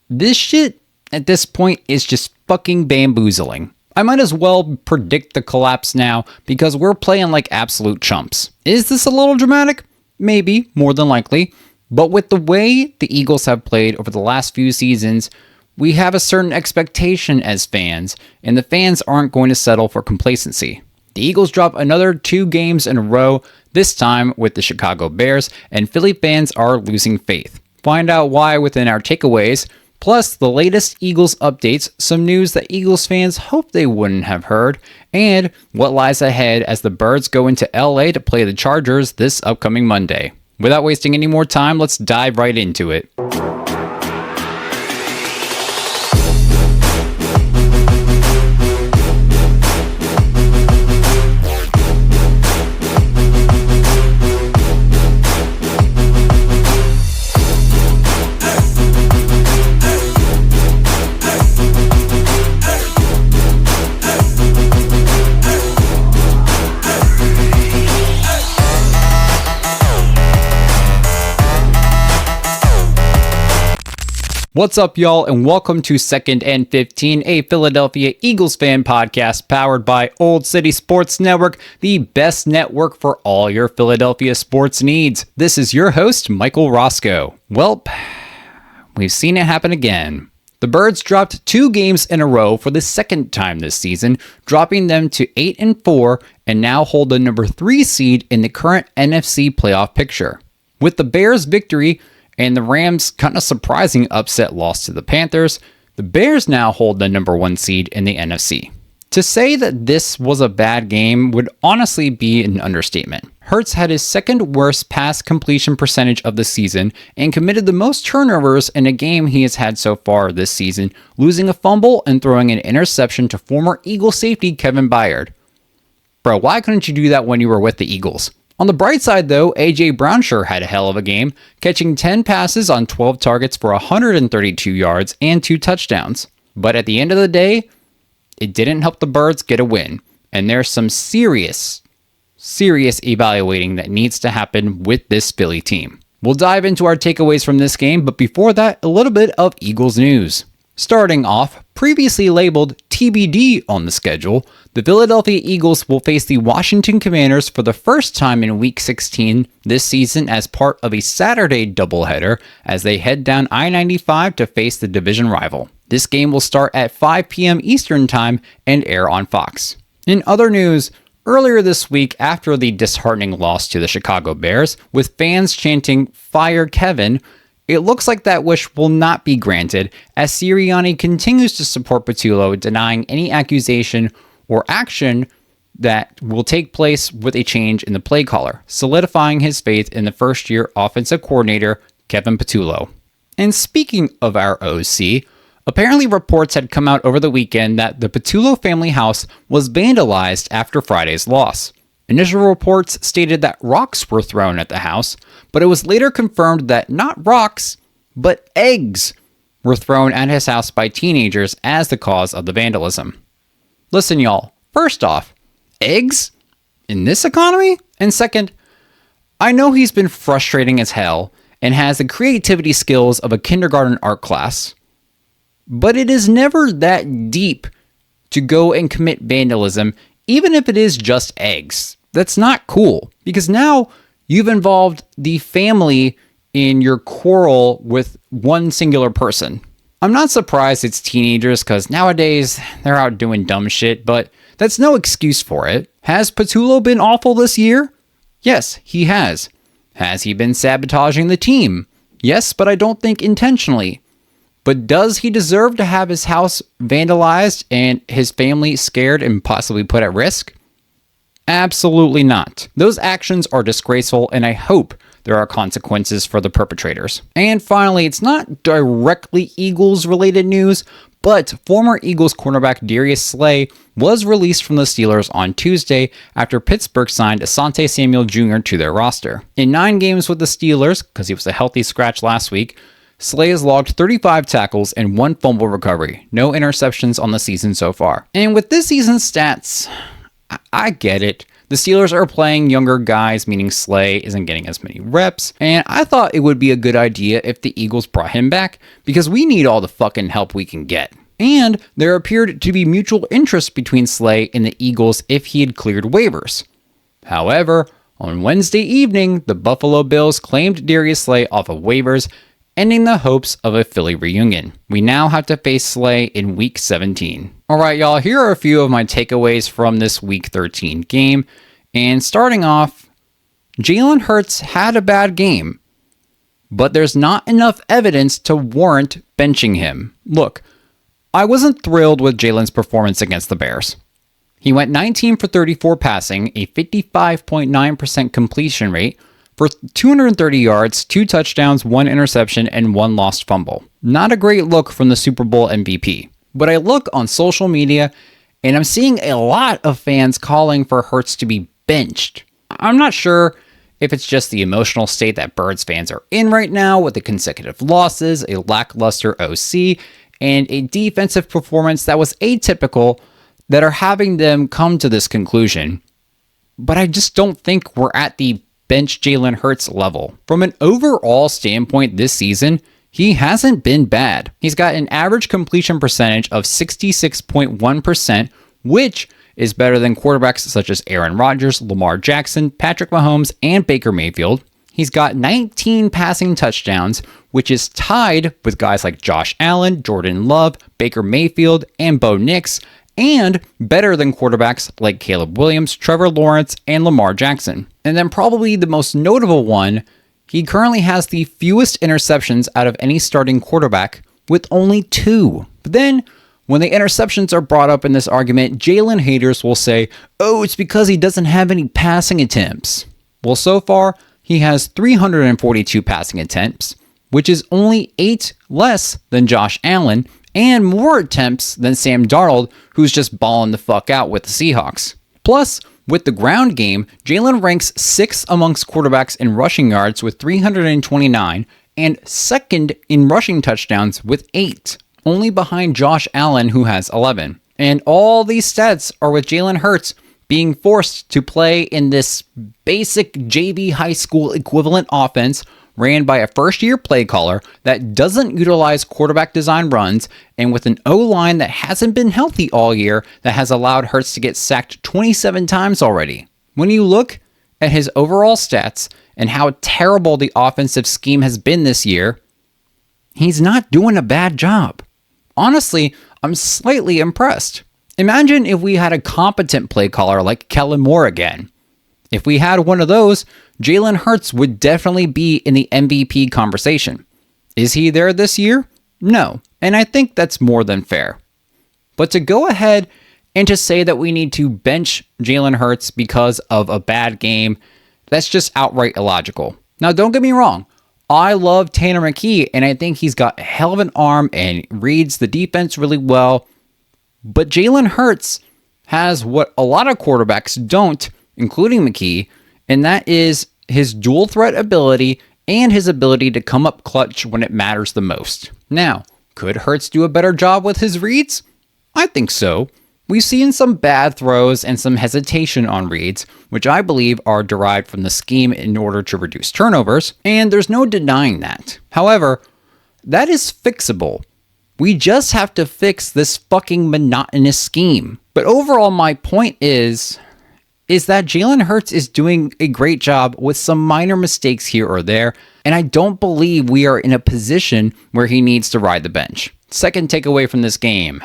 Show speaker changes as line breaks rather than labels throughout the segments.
This shit at this point is just fucking bamboozling. I might as well predict the collapse now because we're playing like absolute chumps. Is this a little dramatic? Maybe, more than likely. But with the way the Eagles have played over the last few seasons, we have a certain expectation as fans, and the fans aren't going to settle for complacency. The Eagles drop another 2 games in a row, this time with the Chicago Bears, and Philly fans are losing faith. Find out why within our takeaways, plus the latest Eagles updates, some news that Eagles fans hope they wouldn't have heard, and what lies ahead as the Birds go into LA to play the Chargers this upcoming Monday. Without wasting any more time, let's dive right into it. What's up, y'all, and welcome to 2nd and 15, a Philadelphia Eagles fan podcast powered by Olde Sports Network, the best network for all your Philadelphia sports needs. This is your host, Michael Roscoe. Well, we've seen it happen again. The Birds dropped 2 games in a row for the second time this season, dropping them to 8-4 and now hold the number 3 seed in the current NFC playoff picture. With the Bears' victory and the Rams' kind of surprising upset loss to the Panthers, the Bears now hold the number 1 seed in the NFC. To say that this was a bad game would honestly be an understatement. Hurts had his second worst pass completion percentage of the season and committed the most turnovers in a game he has had so far this season, losing a fumble and throwing an interception to former Eagles safety Kevin Byard. Bro, why couldn't you do that when you were with the Eagles? On the bright side, though, A.J. Brown sure had a hell of a game, catching 10 passes on 12 targets for 132 yards and 2 touchdowns. But at the end of the day, it didn't help the Birds get a win, and there's some serious evaluating that needs to happen with this Philly team. We'll dive into our takeaways from this game, but before that, a little bit of Eagles news. Starting off, previously labeled TBD on the schedule, the Philadelphia Eagles will face the Washington Commanders for the first time in Week 16 this season as part of a Saturday doubleheader as they head down I-95 to face the division rival. This game will start at 5 p.m. Eastern Time and air on Fox. In other news, earlier this week after the disheartening loss to the Chicago Bears, with fans chanting "Fire Kevin," it looks like that wish will not be granted as Sirianni continues to support Patullo, denying any accusation or action that will take place with a change in the play caller, solidifying his faith in the first-year offensive coordinator, Kevin Patullo. And speaking of our OC, apparently reports had come out over the weekend that the Patullo family house was vandalized after Friday's loss. Initial reports stated that rocks were thrown at the house, but it was later confirmed that not rocks, but eggs were thrown at his house by teenagers as the cause of the vandalism. Listen, y'all, first off, eggs? In this economy? And second, I know he's been frustrating as hell and has the creativity skills of a kindergarten art class, but it is never that deep to go and commit vandalism, even if it is just eggs. That's not cool, because now you've involved the family in your quarrel with one singular person. I'm not surprised it's teenagers, because nowadays they're out doing dumb shit, but that's no excuse for it. Has Patullo been awful this year? Yes, he has. Has he been sabotaging the team? Yes, but I don't think intentionally. But does he deserve to have his house vandalized and his family scared and possibly put at risk? Absolutely not. Those actions are disgraceful, and I hope there are consequences for the perpetrators. And finally, it's not directly Eagles-related news, but former Eagles cornerback Darius Slay was released from the Steelers on Tuesday after Pittsburgh signed Asante Samuel Jr. to their roster. In 9 games with the Steelers, because he was a healthy scratch last week, Slay has logged 35 tackles and 1 fumble recovery. No interceptions on the season so far. And with this season's stats, I get it. The Steelers are playing younger guys, meaning Slay isn't getting as many reps, and I thought it would be a good idea if the Eagles brought him back, because we need all the fucking help we can get. And there appeared to be mutual interest between Slay and the Eagles if he had cleared waivers. However, on Wednesday evening, the Buffalo Bills claimed Darius Slay off of waivers, ending the hopes of a Philly reunion. We now have to face Slay in Week 17. Alright y'all, here are a few of my takeaways from this Week 13 game. And starting off, Jalen Hurts had a bad game, but there's not enough evidence to warrant benching him. Look, I wasn't thrilled with Jalen's performance against the Bears. He went 19 for 34 passing, a 55.9% completion rate, for 230 yards, 2 touchdowns, 1 interception, and 1 lost fumble. Not a great look from the Super Bowl MVP. But I look on social media, and I'm seeing a lot of fans calling for Hurts to be benched. I'm not sure if it's just the emotional state that Birds fans are in right now with the consecutive losses, a lackluster OC, and a defensive performance that was atypical that are having them come to this conclusion. But I just don't think we're at the bench Jalen Hurts level. From an overall standpoint this season, he hasn't been bad. He's got an average completion percentage of 66.1%, which is better than quarterbacks such as Aaron Rodgers, Lamar Jackson, Patrick Mahomes, and Baker Mayfield. He's got 19 passing touchdowns, which is tied with guys like Josh Allen, Jordan Love, Baker Mayfield, and Bo Nix, and better than quarterbacks like Caleb Williams, Trevor Lawrence, and Lamar Jackson. And then probably the most notable one, he currently has the fewest interceptions out of any starting quarterback with only 2. But then, when the interceptions are brought up in this argument, Jalen haters will say, oh, it's because he doesn't have any passing attempts. Well, so far, he has 342 passing attempts, which is only 8 less than Josh Allen, and more attempts than Sam Darnold, who's just balling the fuck out with the Seahawks. Plus, with the ground game, Jalen ranks 6th amongst quarterbacks in rushing yards with 329, and 2nd in rushing touchdowns with 8, only behind Josh Allen, who has 11. And all these stats are with Jalen Hurts being forced to play in this basic JV high school equivalent offense ran by a first-year play caller that doesn't utilize quarterback design runs, and with an O-line that hasn't been healthy all year that has allowed Hurts to get sacked 27 times already. When you look at his overall stats and how terrible the offensive scheme has been this year, he's not doing a bad job. Honestly, I'm slightly impressed. Imagine if we had a competent play caller like Kellen Moore again. If we had one of those, Jalen Hurts would definitely be in the MVP conversation. Is he there this year? No, and I think that's more than fair. But to go ahead and to say that we need to bench Jalen Hurts because of a bad game, that's just outright illogical. Now, don't get me wrong. I love Tanner McKee, and I think he's got a hell of an arm and reads the defense really well. But Jalen Hurts has what a lot of quarterbacks don't, including McKee, and that is his dual threat ability and his ability to come up clutch when it matters the most. Now, could Hurts do a better job with his reads? I think so. We've seen some bad throws and some hesitation on reads, which I believe are derived from the scheme in order to reduce turnovers, and there's no denying that. However, that is fixable. We just have to fix this fucking monotonous scheme. But overall, my point is that Jalen Hurts is doing a great job with some minor mistakes here or there, and I don't believe we are in a position where he needs to ride the bench. Second takeaway from this game,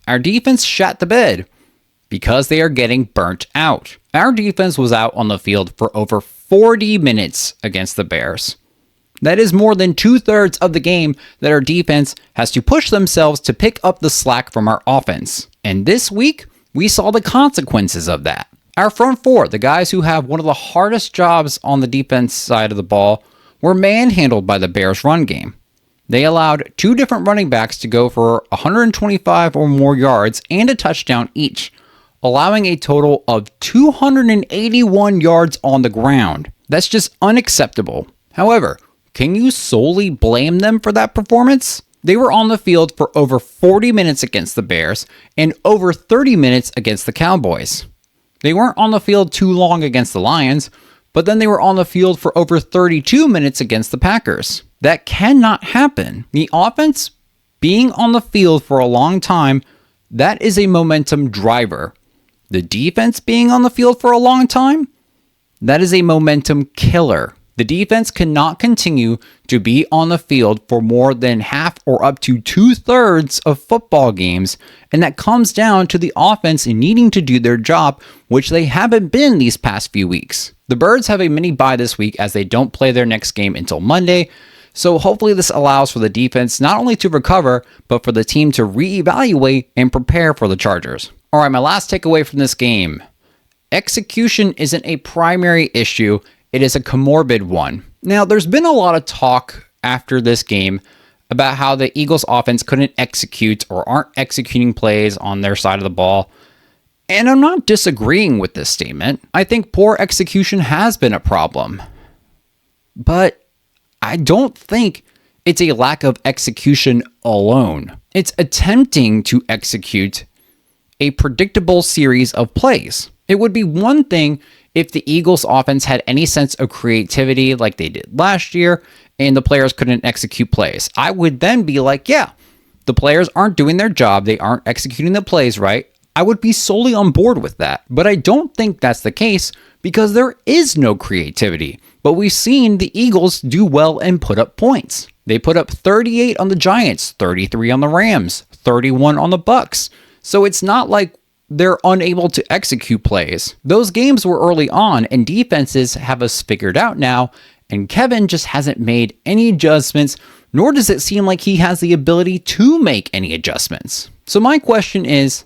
our defense shat the bed because they are getting burnt out. Our defense was out on the field for over 40 minutes against the Bears. That is more than 2/3 of the game that our defense has to push themselves to pick up the slack from our offense. And this week, we saw the consequences of that. Our front four, the guys who have one of the hardest jobs on the defense side of the ball, were manhandled by the Bears' run game. They allowed 2 different running backs to go for 125 or more yards and a touchdown each, allowing a total of 281 yards on the ground. That's just unacceptable. However, can you solely blame them for that performance? They were on the field for over 40 minutes against the Bears and over 30 minutes against the Cowboys. They weren't on the field too long against the Lions, but then they were on the field for over 32 minutes against the Packers. That cannot happen. The offense being on the field for a long time, that is a momentum driver. The defense being on the field for a long time, that is a momentum killer. The defense cannot continue to be on the field for more than half or up to 2/3 of football games, and that comes down to the offense needing to do their job, which they haven't been these past few weeks. The Birds have a mini bye this week as they don't play their next game until Monday, so hopefully this allows for the defense not only to recover, but for the team to reevaluate and prepare for the Chargers. All right, my last takeaway from this game. Execution isn't a primary issue, it is a comorbid one. Now, there's been a lot of talk after this game about how the Eagles offense couldn't execute or aren't executing plays on their side of the ball. And I'm not disagreeing with this statement. I think poor execution has been a problem. But I don't think it's a lack of execution alone. It's attempting to execute a predictable series of plays. It would be one thing if the Eagles offense had any sense of creativity like they did last year and the players couldn't execute plays. I would then be like, yeah, the players aren't doing their job. They aren't executing the plays right. I would be solely on board with that. But I don't think that's the case because there is no creativity. But we've seen the Eagles do well and put up points. They put up 38 on the Giants, 33 on the Rams, 31 on the Bucks. So it's not like they're unable to execute plays. Those games were early on, and defenses have us figured out now, and Kevin just hasn't made any adjustments, nor does it seem like he has the ability to make any adjustments. So my question is,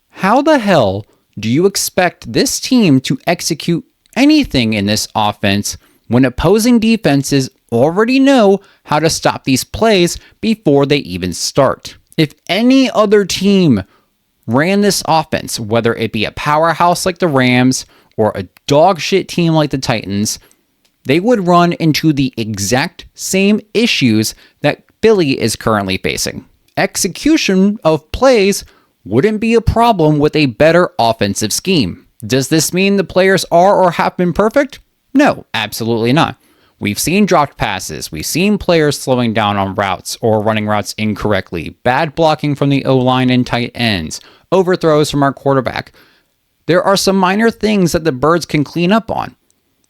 how the hell do you expect this team to execute anything in this offense when opposing defenses already know how to stop these plays before they even start? If any other team ran this offense, whether it be a powerhouse like the Rams or a dog shit team like the Titans, they would run into the exact same issues that Philly is currently facing. Execution of plays wouldn't be a problem with a better offensive scheme. Does this mean the players are or have been perfect? No, absolutely not. We've seen dropped passes. We've seen players slowing down on routes or running routes incorrectly. Bad blocking from the O-line and tight ends. Overthrows from our quarterback. There are some minor things that the Birds can clean up on.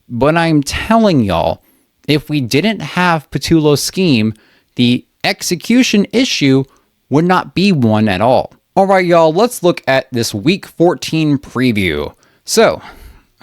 But I'm telling y'all, if we didn't have Patullo's scheme, the execution issue would not be one at all. All right, y'all, let's look at this Week 14 preview. So,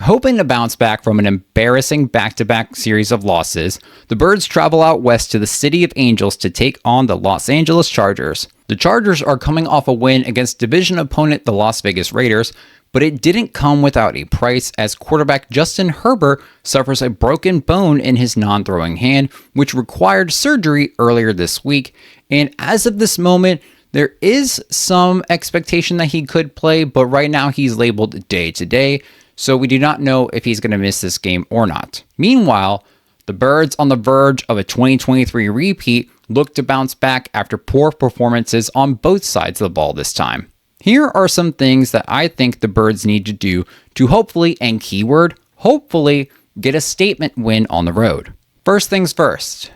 hoping to bounce back from an embarrassing back-to-back series of losses, the Birds travel out west to the City of Angels to take on the Los Angeles Chargers. The Chargers are coming off a win against division opponent the Las Vegas Raiders, but it didn't come without a price as quarterback Justin Herbert suffers a broken bone in his non-throwing hand, which required surgery earlier this week. And as of this moment, there is some expectation that he could play, but right now he's labeled day-to-day. So we do not know if he's going to miss this game or not. Meanwhile, the Birds on the verge of a 2023 repeat look to bounce back after poor performances on both sides of the ball this time. Here are some things that I think the Birds need to do to hopefully, and keyword, hopefully, get a statement win on the road. First things first,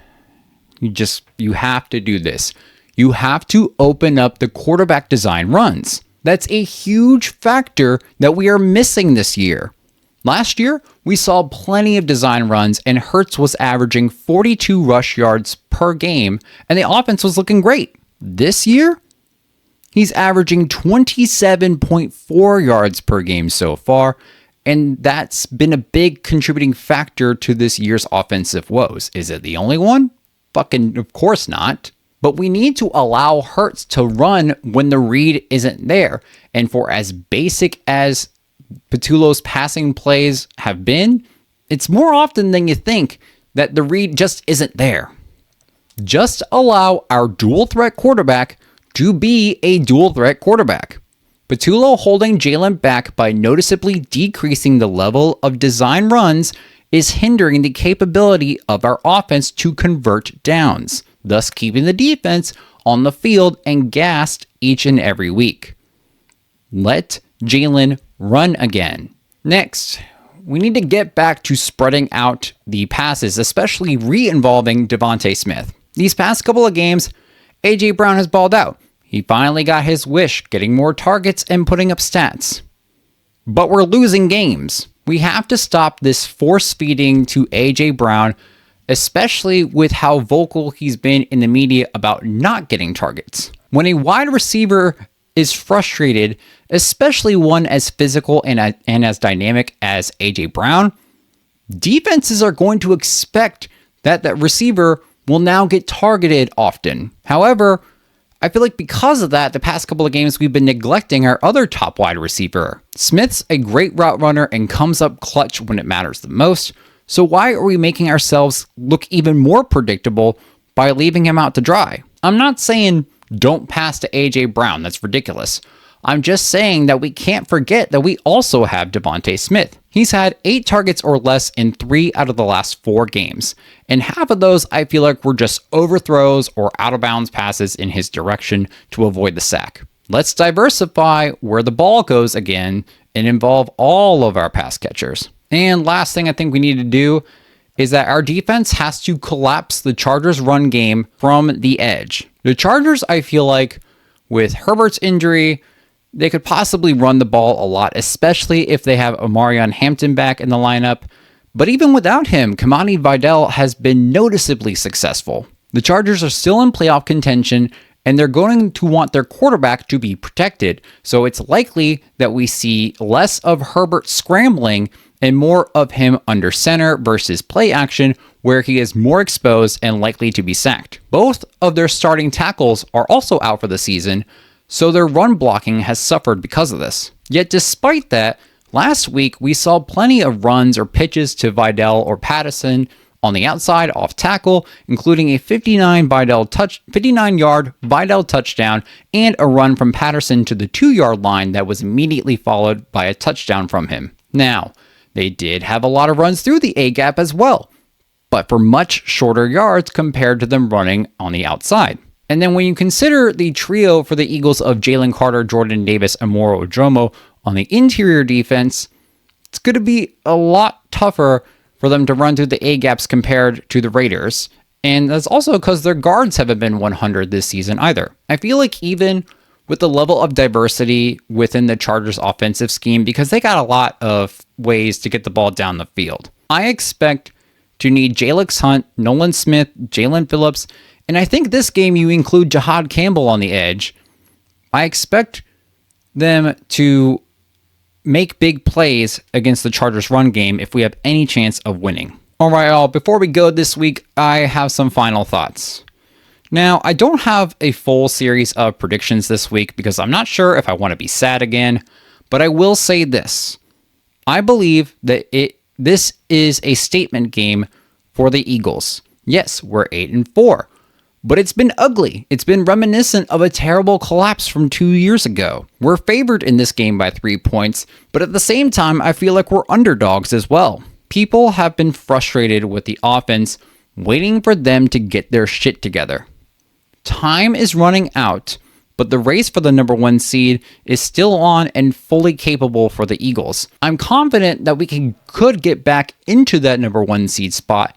you have to do this. You have to open up the quarterback design runs. That's a huge factor that we are missing this year. Last year, we saw plenty of design runs and Hurts was averaging 42 rush yards per game and the offense was looking great. This year, he's averaging 27.4 yards per game so far, and that's been a big contributing factor to this year's offensive woes. Is it the only one? Fucking of course not. But we need to allow Hurts to run when the read isn't there. And for as basic as Patullo's passing plays have been, it's more often than you think that the read just isn't there. Just allow our dual threat quarterback to be a dual threat quarterback. Patullo holding Jalen back by noticeably decreasing the level of design runs is hindering the capability of our offense to convert downs, thus keeping the defense on the field and gassed each and every week. Let Jalen run again. Next, we need to get back to spreading out the passes, especially re-involving Devontae Smith. These past couple of games, A.J. Brown has balled out. He finally got his wish, getting more targets and putting up stats. But we're losing games. We have to stop this force feeding to A.J. Brown, especially with how vocal he's been in the media about not getting targets. When a wide receiver is frustrated, especially one as physical and as dynamic as A.J. Brown, defenses are going to expect that that receiver will now get targeted often. However, I feel like because of that, the past couple of games, we've been neglecting our other top wide receiver. Smith's a great route runner and comes up clutch when it matters the most. So why are we making ourselves look even more predictable by leaving him out to dry? I'm not saying don't pass to A.J. Brown. That's ridiculous. I'm just saying that we can't forget that we also have Devontae Smith. He's had 8 targets or less in 3 out of the last 4 games. And half of those I feel like were just overthrows or out of bounds passes in his direction to avoid the sack. Let's diversify where the ball goes again and involve all of our pass catchers. And last thing I think we need to do is that our defense has to collapse the Chargers' run game from the edge. The Chargers, I feel like, with Herbert's injury, they could possibly run the ball a lot, especially if they have Omarion Hampton back in the lineup. But even without him, Kamani Vidal has been noticeably successful. The Chargers are still in playoff contention, and they're going to want their quarterback to be protected. So it's likely that we see less of Herbert scrambling and more of him under center versus play action, where he is more exposed and likely to be sacked. Both of their starting tackles are also out for the season, so their run blocking has suffered because of this. Yet despite that, last week we saw plenty of runs or pitches to Vidal or Patterson on the outside off tackle, including a 59-yard Vidal touchdown and a run from Patterson to the 2-yard line that was immediately followed by a touchdown from him. Now, they did have a lot of runs through the A-gap as well, but for much shorter yards compared to them running on the outside. And then when you consider the trio for the Eagles of Jalen Carter, Jordan Davis, and Moro Ojomo on the interior defense, it's going to be a lot tougher for them to run through the A-gaps compared to the Raiders. And that's also because their guards haven't been 100 this season either. I feel like even with the level of diversity within the Chargers offensive scheme, because they got a lot of ways to get the ball down the field, I expect to need Jalix Hunt, Nolan Smith, Jalen Phillips, and I think this game you include Jahad Campbell on the edge. I expect them to make big plays against the Chargers run game if we have any chance of winning. All right, y'all, before we go this week, I have some final thoughts. Now, I don't have a full series of predictions this week because I'm not sure if I want to be sad again, but I will say this. I believe that this is a statement game for the Eagles. Yes, we're 8-4. But it's been ugly. It's been reminiscent of a terrible collapse from 2 years ago. We're favored in this game by 3 points, but at the same time, I feel like we're underdogs as well. People have been frustrated with the offense, waiting for them to get their shit together. Time is running out, but the race for the number 1 seed is still on and fully capable for the Eagles. I'm confident that we could get back into that number 1 seed spot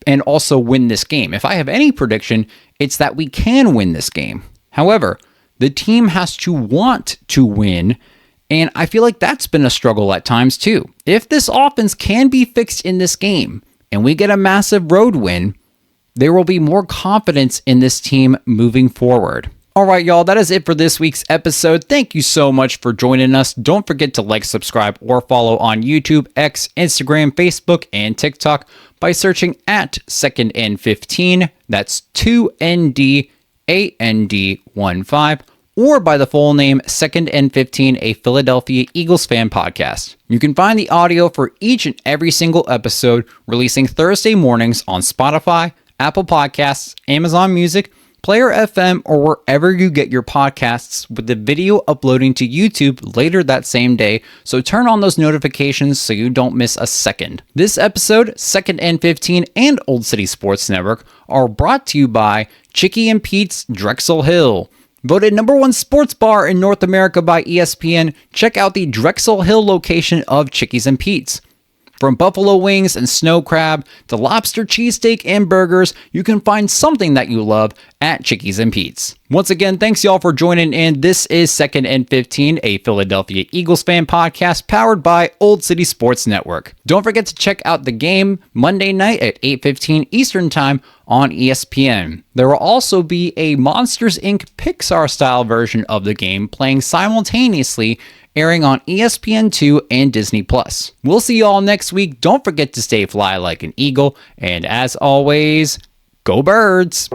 and also win this game. If I have any prediction, it's that we can win this game. However, the team has to want to win, and I feel like that's been a struggle at times too. If this offense can be fixed in this game, and we get a massive road win, there will be more confidence in this team moving forward. All right, y'all, that is it for this week's episode. Thank you so much for joining us. Don't forget to like, subscribe, or follow on YouTube, X, Instagram, Facebook, and TikTok by searching at 2nd and 15. That's 2NDAND15, or by the full name 2nd and 15, a Philadelphia Eagles fan podcast. You can find the audio for each and every single episode releasing Thursday mornings on Spotify, Apple Podcasts, Amazon Music, Player FM, or wherever you get your podcasts, with the video uploading to YouTube later that same day, so turn on those notifications so you don't miss a second. This episode, 2nd and 15, and Old City Sports Network are brought to you by Chicky and Pete's Drexel Hill. Voted #1 sports bar in North America by ESPN, check out the Drexel Hill location of Chickies and Pete's. From buffalo wings and snow crab to lobster cheesesteak and burgers, you can find something that you love at Chickies and Pete's. Once again, thanks y'all for joining in. This is 2nd and 15, a Philadelphia Eagles fan podcast powered by Old City Sports Network. Don't forget to check out the game Monday night at 8:15 Eastern Time on ESPN. There will also be a Monsters Inc. Pixar-style version of the game playing simultaneously, airing on ESPN2 and Disney+. We'll see y'all next week. Don't forget to stay fly like an eagle, and as always, go Birds!